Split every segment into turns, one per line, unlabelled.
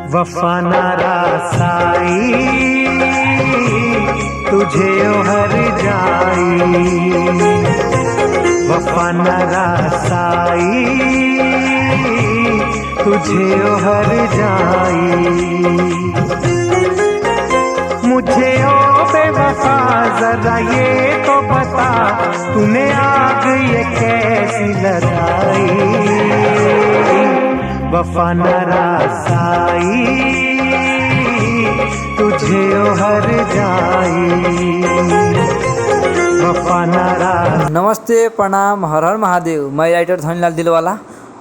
वफा नारासाई तुझे हर जाई, वफा नारासाई तुझे हर जाई। मुझे ओ बेवफा जरा ये तो बता, तूने आग ये कैसी लगाई, वफा नारासाई तुझे हर जाई, वफा नारासाई।
नमस्ते, प्रणाम, हर हर महादेव। मैं राइटर धनीलाल दिलवाला।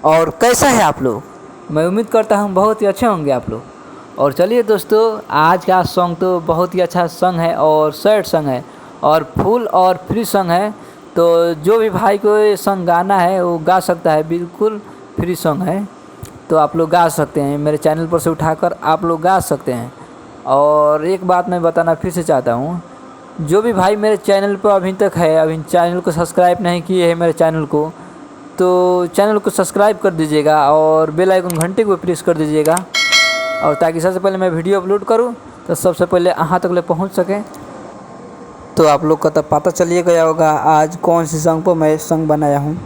और कैसा है आप लोग? मैं उम्मीद करता हूँ बहुत ही अच्छे होंगे आप लोग। और चलिए दोस्तों, आज का सॉन्ग तो बहुत ही अच्छा सॉन्ग है और सैड सॉन्ग है और फुल और फ्री सॉन्ग है। तो जो भी भाई को ये सॉन्ग गाना है वो गा सकता है, बिल्कुल फ्री सॉन्ग है। तो आप लोग गा सकते हैं, मेरे चैनल पर से उठाकर आप लोग गा सकते हैं। और एक बात मैं बताना फिर से चाहता हूँ, जो भी भाई मेरे चैनल पर अभी तक है, अभी चैनल को सब्सक्राइब नहीं किए हैं मेरे चैनल को, तो चैनल को सब्सक्राइब कर दीजिएगा और बेल आइकन घंटे को प्रेस कर दीजिएगा, और ताकि सबसे पहले मैं वीडियो अपलोड करूं तो सबसे पहले यहाँ तक ले पहुँच सकें। तो आप लोग का तो पता चलिए गया होगा आज कौन सी सॉन्ग पर मैं सॉन्ग बनाया हूँ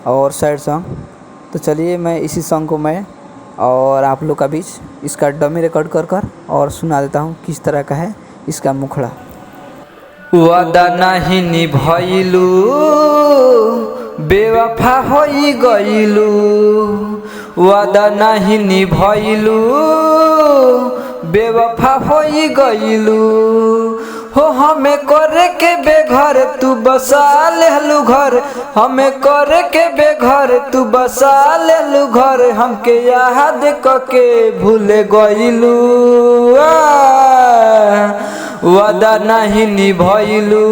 और सैड सॉन्ग। तो चलिए मैं इसी सॉन्ग को मैं और आप लोग का बीच इसका डमी रिकॉर्ड कर और सुना देता हूँ किस तरह का है इसका मुखड़ा। वादा नहीं निभइलू, बेवफा होई गइलू, वादा नहीं निभइलू, बेवफा होई गइलू हो। हमें करे के बेघर तू बसा लेलू घर, हमें करे के बेघर तू बसा लेलू घर, हमके याद कके भूल गइलू। वादा नहीं निभइलू,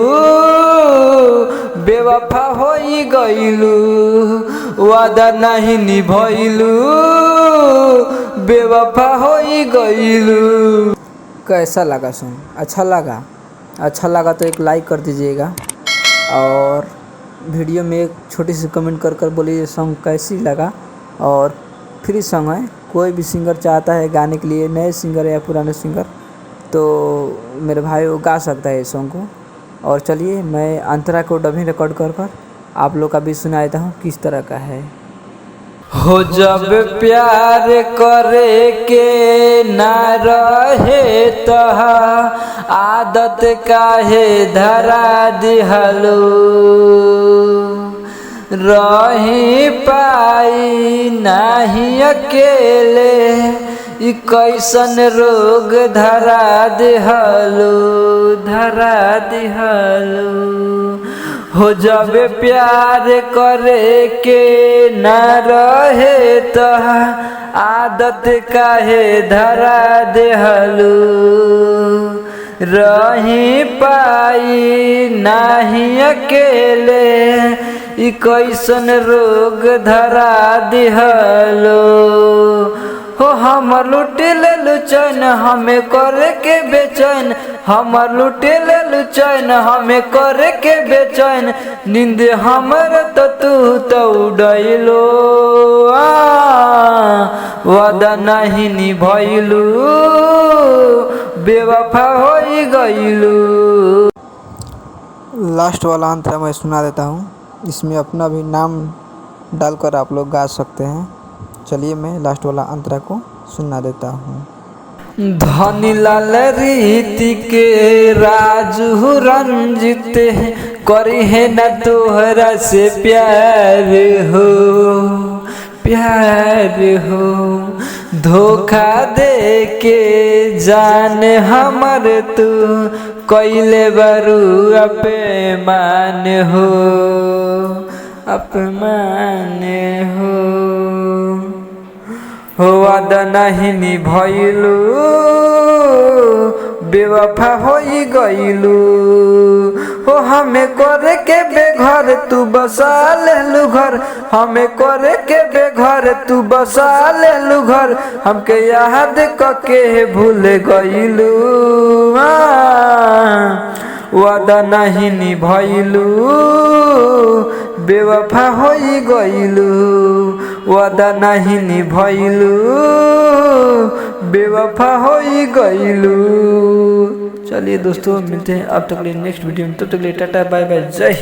बेवफा होई गइलू, वादा नहीं निभइलू, बेवफा होई गइलू। कैसा लगा सॉन्ग? अच्छा लगा? अच्छा लगा तो एक लाइक कर दीजिएगा और वीडियो में एक छोटी सी कमेंट कर बोलिए सॉन्ग कैसी लगा। और फ्री सॉन्ग है, कोई भी सिंगर चाहता है गाने के लिए, नए सिंगर या पुराने सिंगर, तो मेरे भाई वो गा सकता है इस सॉन्ग को। और चलिए मैं अंतरा को डबिंग रिकॉर्ड कर आप लोग का भी सुना देता हूँ किस तरह का है। हो जब प्यार करे के ना रहे तहा, आदत काहे धरा दिहलो, रही पाई नहीं अकेले, ई कैसन रोग धरा दिहलो, धरा दिहलो। हो जब प्यार करे के न रहे तहा, आदत काहे धरा देहलू, रही पाई नहीं अकेले, ई कैसन रोग धरा दिहलो हो। हमर लुटे लेलु चैन हमें करे के बेचैन, हमर लुटे लेलु चैन हमें करे के बेचैन, नींद हमर तो तू तो उड़ैलो, वादा नहीं निभइलू, बेवफा होई गइलू। लास्ट वाला अंतरा मैं सुना देता हूँ, इसमें अपना भी नाम डालकर आप लोग गा सकते हैं। चलिए मैं लास्ट वाला अंतरा को सुना देता हूँ। धनीलाल रीति के राजू रंजित करी है न तोहरा से प्यार हो, प्यार हो। धोखा दे के जान हमर तू कैले बारू अपमान हो, अपमान हो। वादा नहीं निभइलू, बेवफा होई गइलू हो। हमें करे के बेघर तू बसा लेलू घर, हमें करे के बेघर तू बसा लेलू घर, हमके याद कके भूल गइलू। वादा नहीं निभइलू, बेवफा होई गइलू, वादा नहीं निभइलू, बेवफा हो गईलू। चलिए दोस्तों, मिलते हैं अब तक के लिए नेक्स्ट वीडियो में। तब तक के लिए टाटा बाय बाय, जय हिंद।